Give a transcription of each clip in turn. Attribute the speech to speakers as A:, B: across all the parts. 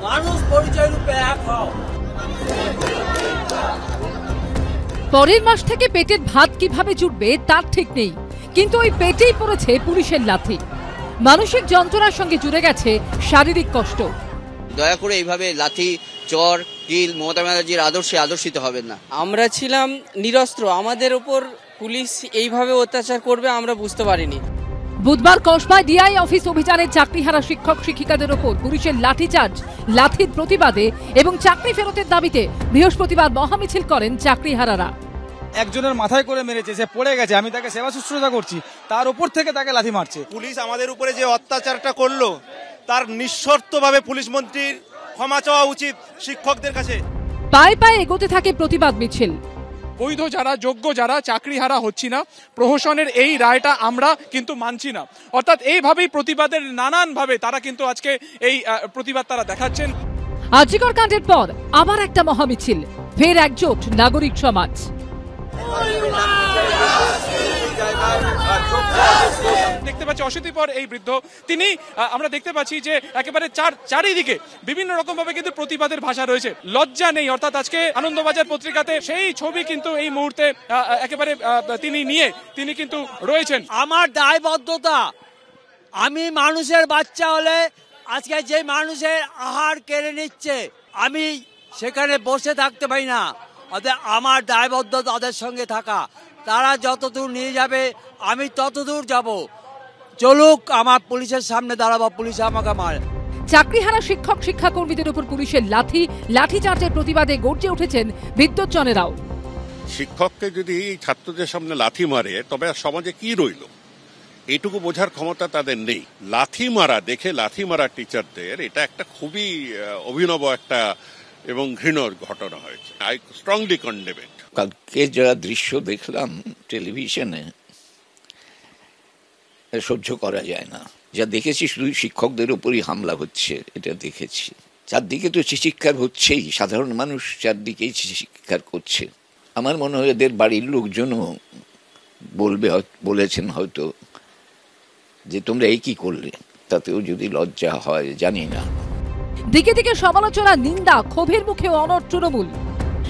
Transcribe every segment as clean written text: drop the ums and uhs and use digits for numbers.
A: মানুষ পরিচয় রূপে এক হও।
B: পরের মাস থেকে পেটের ভাত কিভাবে জুটবে তার ঠিক নেই, কিন্তু ওই পেটেই পড়েছে পুলিশের লাথি। মানসিক যন্ত্রণার সঙ্গে জুড়ে গেছে শারীরিক কষ্ট।
C: দয়া করে এইভাবে লাথি চর কিল মমতা ব্যানার্জির আদর্শে আদর্শিত হবেন না।
D: আমরা ছিলাম নিরস্ত্র, আমাদের উপর পুলিশ এইভাবে অত্যাচার করবে আমরা বুঝতে পারিনি।
B: বুধবার কসবায় ডিআই অফিস অভিযানে চাকরিহারা শিক্ষক শিক্ষিকাদের ওপর পুলিশের লাঠিচার্জ, লাঠির প্রতিবাদে এবং চাকরি ফেরতের দাবিতে বৃহস্পতিবার মহামিছিল করেন চাকরিহারারা।
E: একজনের মাথায় করে মেরেছে, সে পড়ে গেছে, আমি তাকে সেবা শুশ্রূষা করছি, তার উপর থেকে তাকে লাথি মারছে।
F: পুলিশ আমাদের উপরে যে অত্যাচারটা করলো তার নিঃশর্তভাবে পুলিশ মন্ত্রীর ক্ষমা চাওয়া উচিত শিক্ষকদের কাছে।
B: পায়ে পায়ে এগোতে থাকে প্রতিবাদ মিছিল।
G: বৈধ যারা, যোগ্য যারা, চাকরিহারা হচ্ছি না, প্রহসনের এই রায়টা আমরা কিন্তু মানছি না। অর্থাৎ এইভাবেই প্রতিবাদের নানানভাবে তারা কিন্তু আজকে এই প্রতিবাদ তারা দেখাচ্ছেন।
B: আরজিকর কাণ্ডের পর আবার একটা মহামিছিল, ফের একজোট নাগরিক সমাজ।
G: দেখতে পাচ্ছি অশীতিপর এই বৃদ্ধ, তিনি আমরা দেখতে পাচ্ছি যে একেবারে চারিদিকে বিভিন্ন রকম ভাবে কিন্তু প্রতিবাদের ভাষা রয়েছে, লজ্জা নেই। অর্থাৎ আজকে আনন্দবাজার পত্রিকাতে সেই ছবি কিন্তু এই মুহূর্তে একেবারে তিনি কিন্তু রয়েছেন।
A: আমার দায়বদ্ধতা, আমি মানুষের বাচ্চা হলে আজকে যে মানুষের আহার কেড়ে নিচ্ছে আমি সেখানে বসে থাকতে পারি না। আমার দায়বদ্ধতা তাদের সঙ্গে থাকা, তারা যতদূর নিয়ে যাবে আমি ততদূর যাব। চলুক, আমার পুলিশের সামনে দাঁড়াবো, পুলিশ আমাকে মারে।
B: চাকরিহারা শিক্ষক শিক্ষাকর্মীদের উপর পুলিশের লাঠিচার্জের প্রতিবাদে গর্জে উঠেছেন বিদ্যুৎজনেরাও।
H: শিক্ষককে যদি ছাত্রদের সামনে লাথি মারে তবে সমাজে কি রইল, এইটুকু বোঝার ক্ষমতা তাদের নেই। লাথি মারা টিচারদের এটা একটা খুবই অভিনব একটা এবং ঘৃণার ঘটনা হয়েছে। আই স্ট্রংলি কন্ডেম ইট।
I: কালকে যা দৃশ্য দেখলাম টেলিভিশনে, সহ্য করা যায় না। যা দেখেছি শুধু শিক্ষকদের উপরই হামলা হচ্ছে, এটা দেখেছি। চারদিকে তো চিৎকার হচ্ছেই, সাধারণ মানুষ চারদিকেই চিৎকার করছে। আমার মনে হয় এদের বাড়ির লোকজনও বলেছেন হয়তো যে তোমরা এই কি করলে, তাতেও যদি লজ্জা হয় জানি না।
B: দিকে দিকে সমালোচনা, নিন্দা, ক্ষোভের মুখে অনড় তৃণমূল।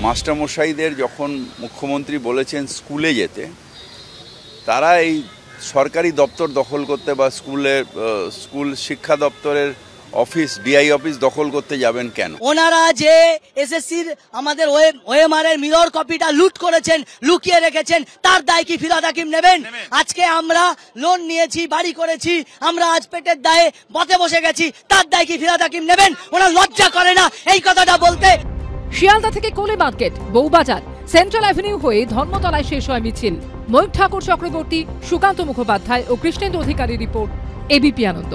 J: মাস্টারমশাইদের যখন মুখ্যমন্ত্রী বলেছেন স্কুলে যেতে, তারা এই সরকারি দপ্তর দখল করতে বা স্কুল শিক্ষা দপ্তরের অফিস, ডিআই অফিস দখল করতে যাবেন কেন?
A: ওনারা যে এসএসসির আমাদের ওএমআর-এর মিরর কপিটা লুট করেছেন, লুকিয়ে রেখেছেন, তার দায় কি ফিরহাদ হাকিম নেবেন? আজকে আমরা লোন নিয়েছি, বাড়ি করেছি, আমরা আজ পেটের দায়ে পথে বসে গেছি, তার দায় কি ফিরহাদ হাকিম নেবেন? ওনার লজ্জা করে না এই কথাটা বলতে?
B: শিয়ালদা থেকে কোলে মার্কেট, বউবাজার, সেন্ট্রাল অ্যাভিনিউ হয়ে ধর্মতলায় শেষ হয় মিছিল। ময়ূর ঠাকুর চক্রবর্তী, সুকান্ত মুখোপাধ্যায় ও কৃষ্ণেন্দু অধিকারী রিপোর্ট, এবিপি আনন্দ।